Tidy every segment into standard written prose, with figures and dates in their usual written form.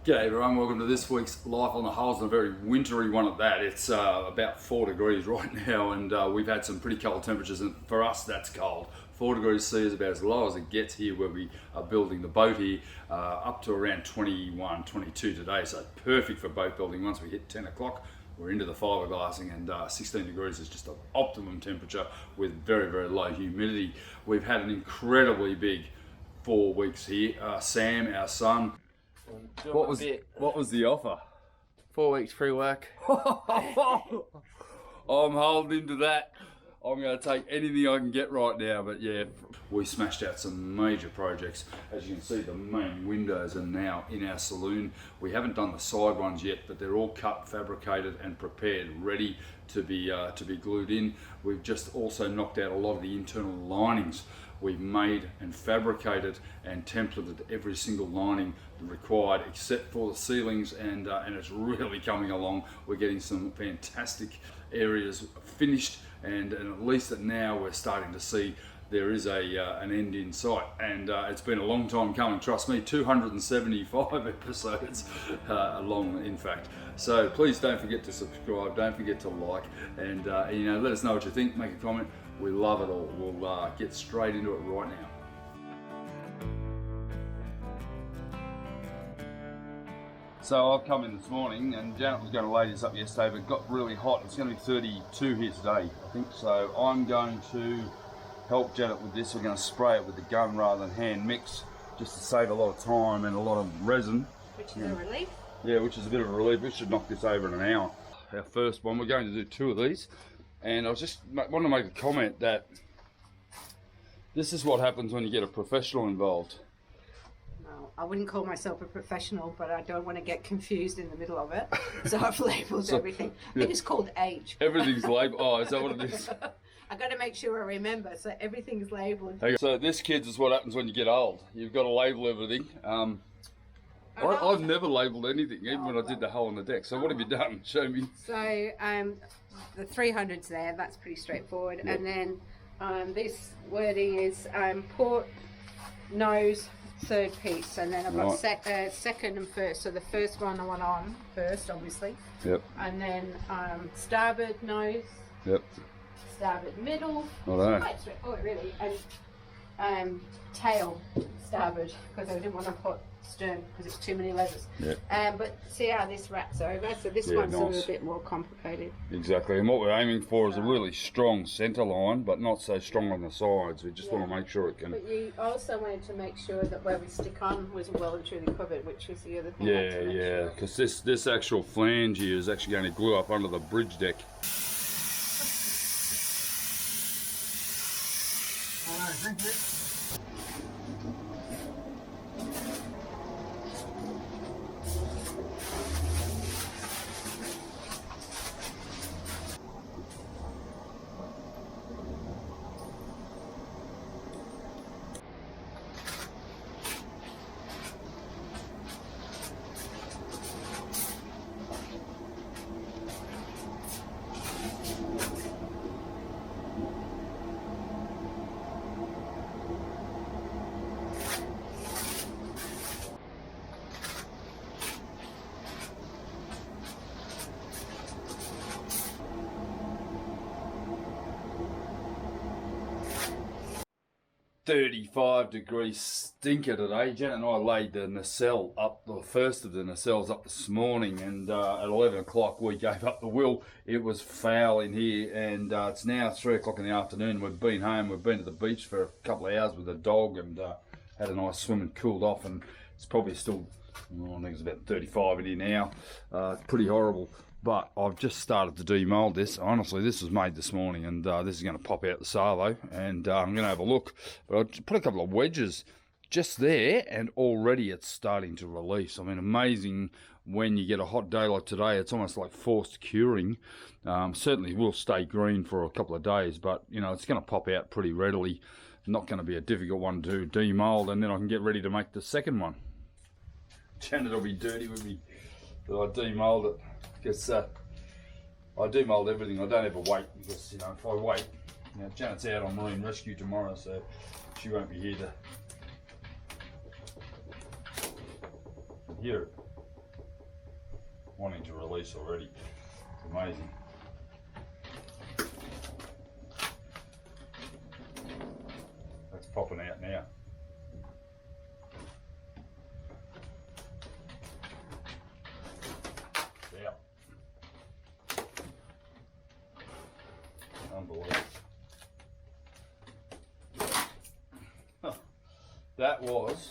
G'day everyone, welcome to this week's Life on the Hulls, and a very wintry one at that. It's about 4 degrees right now, and we've had some pretty cold temperatures, and for us that's cold. 4 degrees C is about as low as it gets here where we are building the boat here, up to around 21, 22 today, so perfect for boat building. Once we hit 10 o'clock, we're into the fiberglassing, and 16 degrees is just an optimum temperature with very, very low humidity. We've had an incredibly big 4 weeks here. Sam, our son, what was the offer? 4 weeks free work. I'm holding him to that. I'm going to take anything I can get right now, but yeah, we smashed out some major projects. As you can see, the main windows are now in our saloon. We haven't done the side ones yet, but they're all cut, fabricated and prepared, ready to be glued in. We've just also knocked out a lot of the internal linings. We've made and fabricated and templated every single lining required except for the ceilings, and it's really coming along. We're getting some fantastic areas finished, and at least now we're starting to see there is an end in sight, and it's been a long time coming, trust me. 275 episodes long, in fact. So please don't forget to subscribe, don't forget to like, and you know, let us know what you think, make a comment. We love it all. We'll get straight into it right now. So I've come in this morning, and Janet was going to lay this up yesterday, but it got really hot. It's going to be 32 here today, I think. So I'm going to help Janet with this. We're going to spray it with the gun rather than hand mix, just to save a lot of time and a lot of resin. Which is a relief. Yeah, which is a bit of a relief. We should knock this over in an hour. Our first one, we're going to do 2 of these. And I was just wanting to make a comment that this is what happens when you get a professional involved. Well, I wouldn't call myself a professional, but I don't want to get confused in the middle of it. So I've labelled everything. I think it's called age. Everything's labelled. Oh, is that what it is? I've got to make sure I remember, so everything's labelled. Okay. So this, kids, is what happens when you get old. You've got to label everything. I've never labelled anything, even when I did the hole in the deck. So what have you done? Show me. So the 300's there, that's pretty straightforward. Yep. And then this wording is port, nose, third piece. And then I've got second and first. So the first one I want on first, obviously. Yep. And then starboard nose. Yep. Starboard middle. Right. Straightforward, really. And tail starboard, because I didn't want to put stern because it's too many levers. Yep. But see how this wraps over. So this one's a little bit more complicated. Exactly. And what we're aiming for is a really strong centre line, but not so strong on the sides. We just want to make sure it can. But you also wanted to make sure that where we stick on was well and truly covered, which was the other thing. Yeah, because this actual flange here is actually going to glue up under the bridge deck. Thank you. 35 degree stinker today. Janet and I laid the nacelle up, the first of the nacelles up this morning, and at 11 o'clock we gave up the wheel. It was foul in here, and it's now 3 o'clock in the afternoon. We've been home, we've been to the beach for a couple of hours with the dog, and had a nice swim and cooled off, and it's probably still, I think it's about 35 in here now. It's pretty horrible. But I've just started to demould this. Honestly, this was made this morning, and this is going to pop out the salo, and I'm going to have a look. But I put a couple of wedges just there, and already it's starting to release. I mean, amazing when you get a hot day like today. It's almost like forced curing. Certainly will stay green for a couple of days, but you know, it's going to pop out pretty readily. Not going to be a difficult one to demould, and then I can get ready to make the second one. Janet will be dirty with me that I demould it. Because I demould everything. I don't ever wait, because you know, if I wait, you know, Janet's out on marine rescue tomorrow, so she won't be here to hear it. wanting to release already. It's amazing. That's popping out now. Yeah. Unbelievable. That was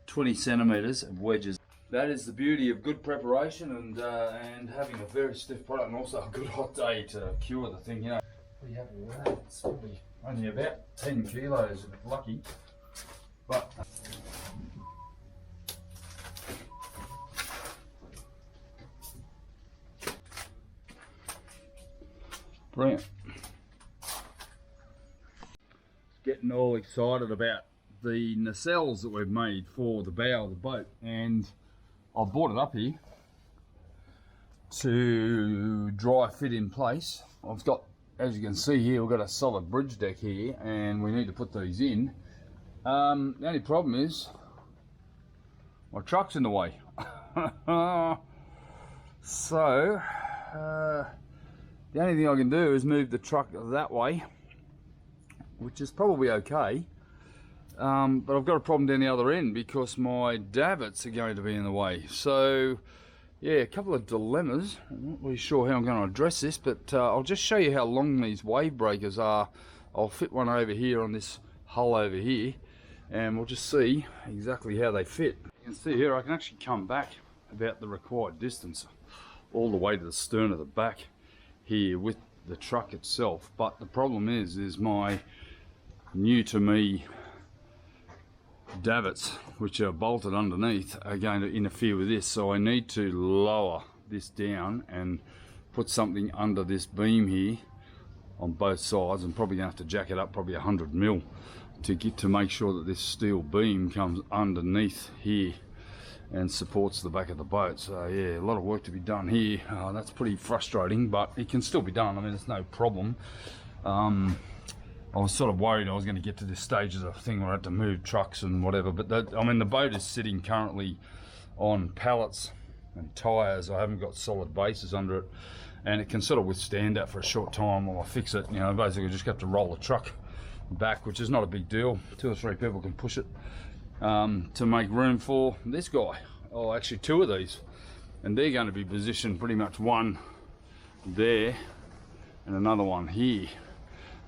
20 centimetres of wedges. That is the beauty of good preparation and having a very stiff product, and also a good hot day to cure the thing. You know, pretty happy with that. It's probably only about 10 kilos if it's lucky, but brilliant. Getting all excited about the nacelles that we've made for the bow of the boat, and I've brought it up here to dry fit in place. I've got, as you can see here, we've got a solid bridge deck here, and we need to put these in. The only problem is my truck's in the way. So the only thing I can do is move the truck that way, which is probably okay. But I've got a problem down the other end because my davits are going to be in the way. So yeah, a couple of dilemmas. I'm not really sure how I'm going to address this, but I'll just show you how long these wave breakers are. I'll fit one over here on this hull over here, and we'll just see exactly how they fit. You can see here I can actually come back about the required distance all the way to the stern of the back here with the truck itself. But the problem is my new to me davits, which are bolted underneath, are going to interfere with this, so I need to lower this down and put something under this beam here on both sides. I'm probably going to have to jack it up probably 100 mil to make sure that this steel beam comes underneath here and supports the back of the boat. So yeah, a lot of work to be done here. That's pretty frustrating, but it can still be done. I mean, it's no problem. I was sort of worried I was going to get to this stage of the thing where I had to move trucks and whatever, but I mean, the boat is sitting currently on pallets and tyres. I haven't got solid bases under it, and it can sort of withstand that for a short time while I fix it. You know, basically just have to roll the truck back, which is not a big deal. 2 or 3 people can push it to make room for this guy. Oh, actually 2 of these, and they're going to be positioned pretty much one there and another one here,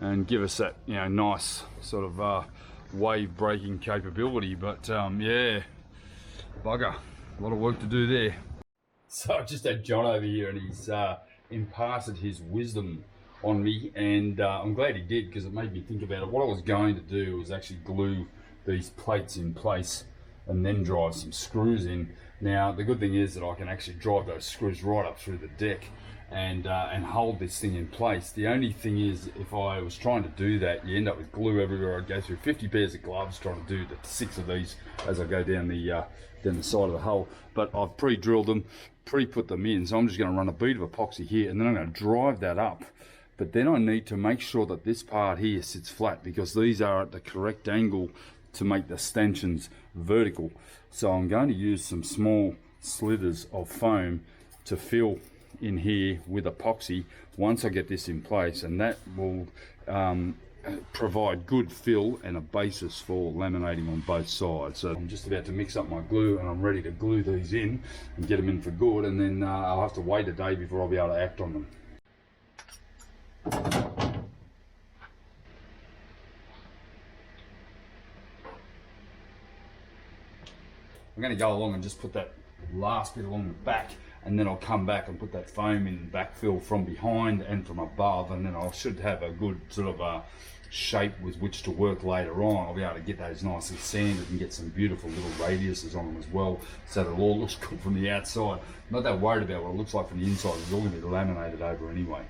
and give us that, you know, nice sort of wave breaking capability. But yeah, bugger, a lot of work to do there. So I just had John over here, and he's imparted his wisdom on me, and I'm glad he did, because it made me think about it. What I was going to do was actually glue these plates in place and then drive some screws in. Now the good thing is that I can actually drive those screws right up through the deck and hold this thing in place. The only thing is, if I was trying to do that, you end up with glue everywhere. I'd go through 50 pairs of gloves trying to do the 6 of these as I go down the side of the hull. But I've pre-drilled them, pre-put them in, so I'm just going to run a bead of epoxy here, and then I'm going to drive that up. But then I need to make sure that this part here sits flat, because these are at the correct angle to make the stanchions vertical. So I'm going to use some small slithers of foam to fill in here with epoxy once I get this in place, and that will provide good fill and a basis for laminating on both sides. So I'm just about to mix up my glue, and I'm ready to glue these in and get them in for good, and then I'll have to wait a day before I'll be able to act on them. I'm going to go along and just put that last bit along the back, and then I'll come back and put that foam in backfill from behind and from above, and then I should have a good sort of shape with which to work later on. I'll be able to get those nicely sanded and get some beautiful little radiuses on them as well, so that it all looks good from the outside. I'm not that worried about what it looks like from the inside. It's all going to be laminated over anyway.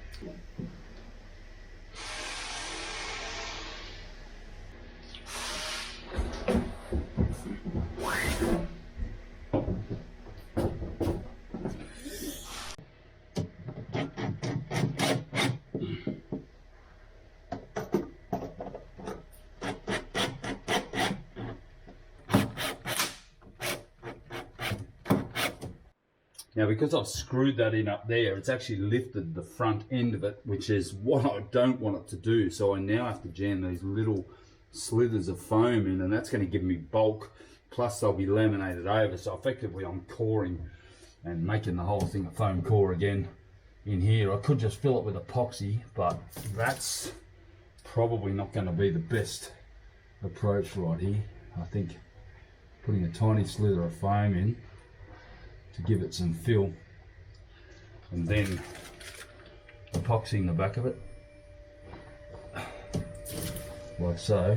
Now, because I've screwed that in up there, it's actually lifted the front end of it, which is what I don't want it to do. So I now have to jam these little slithers of foam in, and that's going to give me bulk, plus they'll be laminated over. So effectively I'm coring and making the whole thing a foam core again in here. I could just fill it with epoxy, but that's probably not going to be the best approach right here. I think putting a tiny slither of foam in to give it some fill, and then epoxying the back of it like so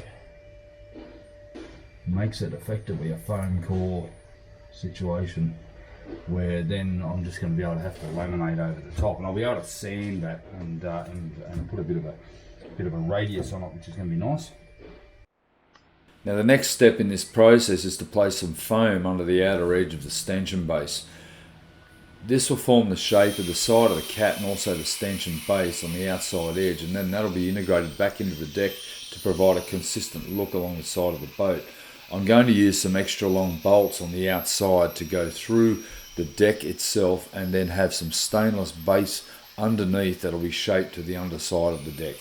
makes it effectively a foam core situation, where then I'm just going to be able to have to laminate over the top, and I'll be able to sand that and put a bit of a radius on it, which is going to be nice. Now the next step in this process is to place some foam under the outer edge of the stanchion base. This will form the shape of the side of the cat and also the stanchion base on the outside edge, and then that'll be integrated back into the deck to provide a consistent look along the side of the boat. I'm going to use some extra long bolts on the outside to go through the deck itself, and then have some stainless base underneath that'll be shaped to the underside of the deck.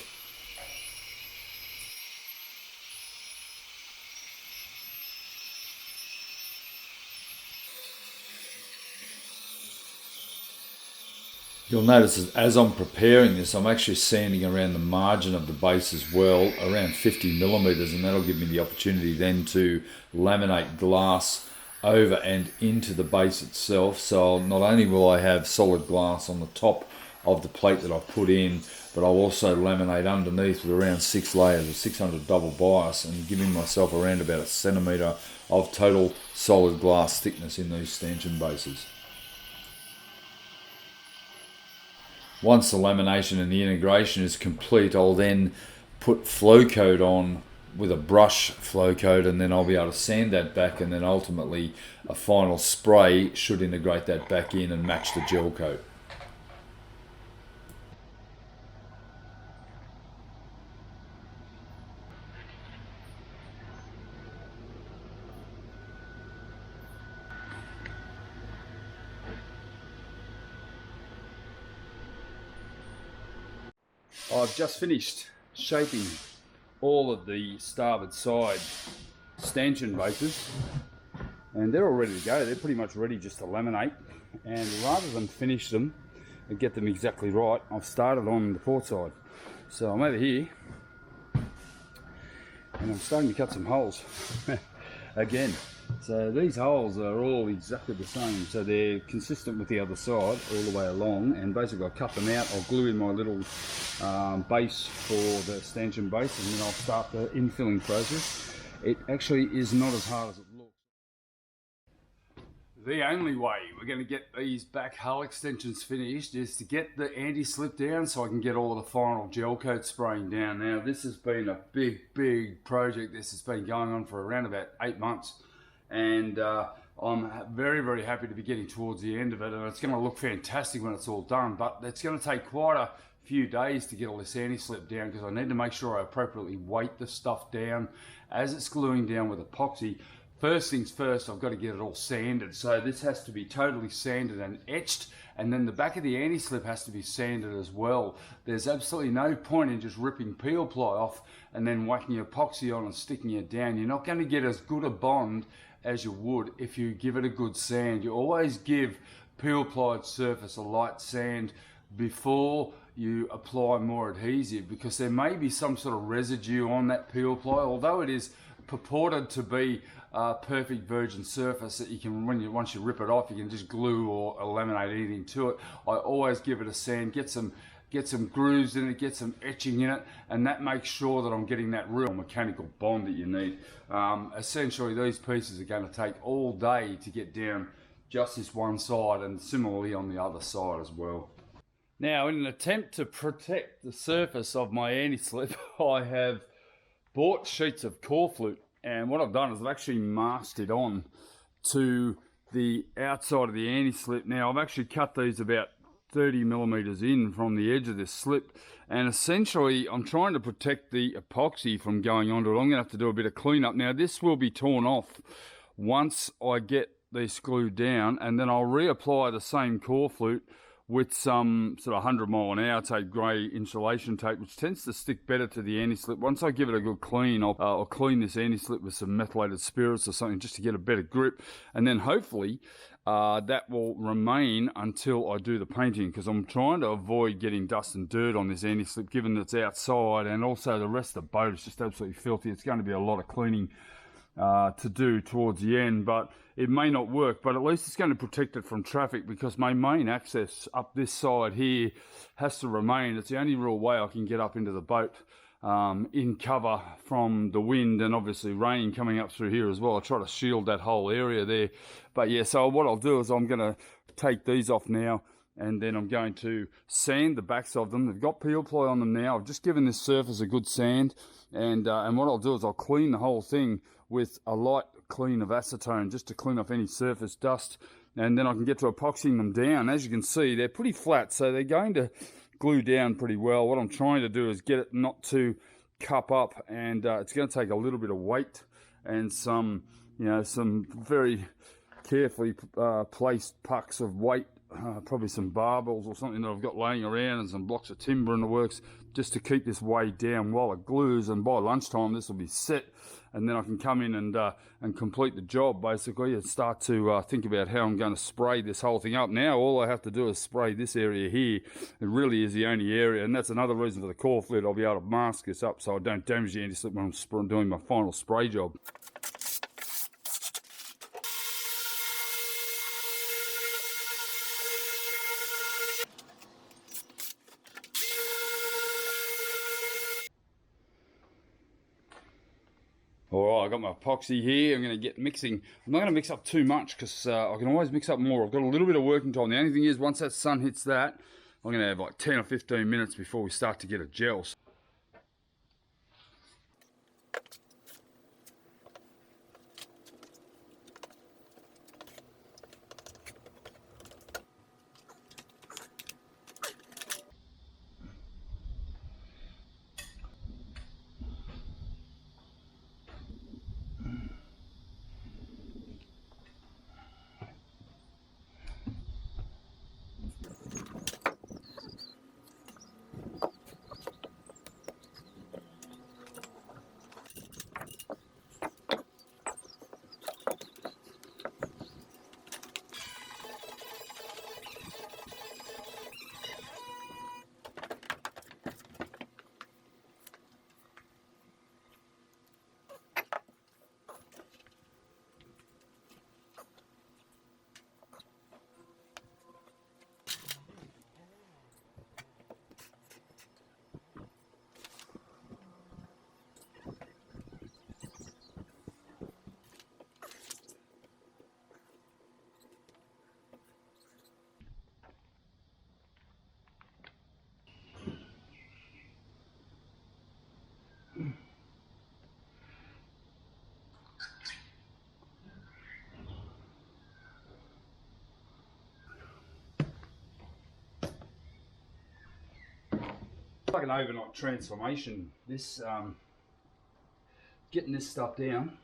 You'll notice as I'm preparing this, I'm actually sanding around the margin of the base as well, around 50 millimeters, and that'll give me the opportunity then to laminate glass over and into the base itself. So not only will I have solid glass on the top of the plate that I've put in, but I'll also laminate underneath with around 6 layers of 600 double bias, and giving myself around about 1 centimetre of total solid glass thickness in these stanchion bases. Once the lamination and the integration is complete, I'll then put flow coat on with a brush flow coat, and then I'll be able to sand that back, and then ultimately a final spray should integrate that back in and match the gel coat. I've just finished shaping all of the starboard side stanchion bases, and they're all ready to go. They're pretty much ready just to laminate, and rather than finish them and get them exactly right, I've started on the port side. So I'm over here and I'm starting to cut some holes again. So these holes are all exactly the same, so they're consistent with the other side all the way along, and basically I'll cut them out, I'll glue in my little base for the stanchion base, and then I'll start the infilling process. It actually is not as hard as it looks. The only way we're going to get these back hull extensions finished is to get the anti-slip down so I can get all of the final gel coat spraying down. Now this has been a big project. This has been going on for around about 8 months. And I'm very happy to be getting towards the end of it, and it's going to look fantastic when it's all done, but it's going to take quite a few days to get all this anti-slip down, because I need to make sure I appropriately weight the stuff down as it's gluing down with epoxy. First things first, I've got to get it all sanded, so this has to be totally sanded and etched, and then the back of the anti-slip has to be sanded as well. There's absolutely no point in just ripping peel ply off and then whacking epoxy on and sticking it down. You're not going to get as good a bond as you would if you give it a good sand. You always give peel plied surface a light sand before you apply more adhesive, because there may be some sort of residue on that peel ply, although it is purported to be a perfect virgin surface that you can, once you rip it off, you can just glue or laminate anything to it. I always give it a sand, get some grooves in it, get some etching in it, and that makes sure that I'm getting that real mechanical bond that you need. Essentially these pieces are going to take all day to get down just this one side, and similarly on the other side as well. Now, in an attempt to protect the surface of my anti-slip, I have bought sheets of core flute, and what I've done is I've actually masked it on to the outside of the anti-slip. Now I've actually cut these about 30 millimeters in from the edge of this slip, and essentially I'm trying to protect the epoxy from going onto it. I'm going to have to do a bit of cleanup. Now this will be torn off once I get this glued down, and then I'll reapply the same core flute with some sort of 100 mile an hour tape, grey insulation tape, which tends to stick better to the anti-slip. Once I give it a good clean, I'll clean this anti-slip with some methylated spirits or something just to get a better grip, and then hopefully that will remain until I do the painting, because I'm trying to avoid getting dust and dirt on this anti-slip, given that it's outside, and also the rest of the boat is just absolutely filthy. It's going to be a lot of cleaning to do towards the end, but it may not work, but at least it's going to protect it from traffic, because my main access up this side here has to remain. It's the only real way I can get up into the boat in cover from the wind and obviously rain coming up through here as well. I try to shield that whole area there. But yeah, so what I'll do is I'm going to take these off now, and then I'm going to sand the backs of them. They've got peel ply on them now. I've just given this surface a good sand, and what I'll do is I'll clean the whole thing with a light clean of acetone just to clean off any surface dust, and then I can get to epoxying them down. As you can see, they're pretty flat, so they're going to glue down pretty well. What I'm trying to do is get it not to cup up, and it's going to take a little bit of weight and some very carefully placed pucks of weight, probably some barbells or something that I've got laying around, and some blocks of timber in the works, just to keep this weighed down while it glues. And by lunchtime this will be set, and then I can come in and complete the job basically, and start to think about how I'm going to spray this whole thing up. Now all I have to do is spray this area here. It really is the only area, and that's another reason for the core fluid. I'll be able to mask this up so I don't damage the anti-slip when I'm doing my final spray job. All right, I got my epoxy here. I'm going to get mixing. I'm not going to mix up too much, because I can always mix up more. I've got a little bit of working time. The only thing is, once that sun hits that, I'm going to have like 10 or 15 minutes before we start to get a gel. Like an overnight transformation. This getting this stuff down,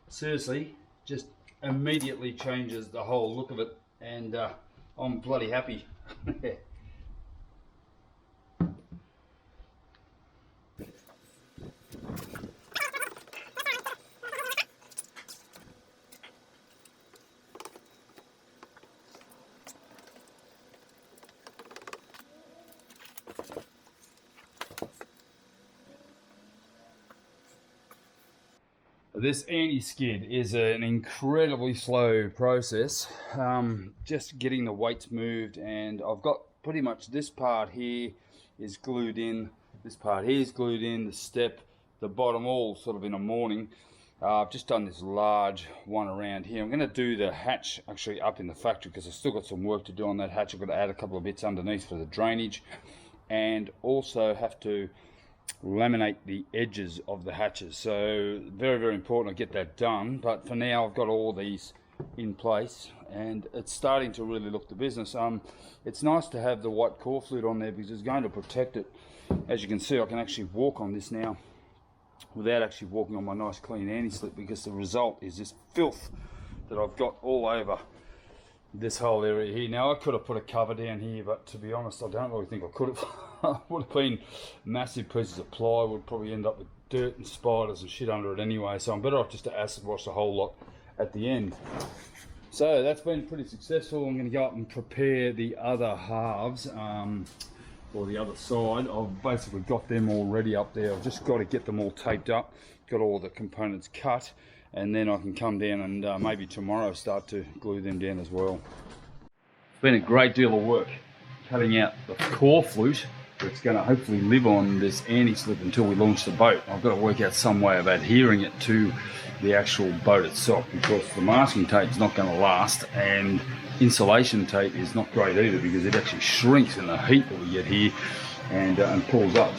seriously, just immediately changes the whole look of it, and I'm bloody happy. This anti-skid is an incredibly slow process, just getting the weights moved, and I've got pretty much this part here is glued in, this part here is glued in, the step, the bottom, all sort of in a morning. I've just done this large one around here. I'm going to do the hatch actually up in the factory, because I've still got some work to do on that hatch. I've got to add a couple of bits underneath for the drainage, and also have to laminate the edges of the hatches. So very, very important to get that done. But for now, I've got all these in place, and it's starting to really look the business. It's nice to have the white core fluid on there, because it's going to protect it. As you can see, I can actually walk on this now without actually walking on my nice clean anti-slip, because the result is this filth that I've got all over this whole area here. Now I could have put a cover down here, but to be honest I don't really think I could have. Would have been massive pieces of plywood, probably end up with dirt and spiders and shit under it anyway, so I'm better off just to acid wash the whole lot at the end. So that's been pretty successful. I'm going to go up and prepare the other halves, or the other side. I've basically got them all ready up there. I've just got to get them all taped up, got all the components cut, and then I can come down and maybe tomorrow start to glue them down as well. It's been a great deal of work cutting out the core flute that's going to hopefully live on this anti-slip until we launch the boat. I've got to work out some way of adhering it to the actual boat itself, because the masking tape is not going to last, and insulation tape is not great either because it actually shrinks in the heat that we get here and pulls up.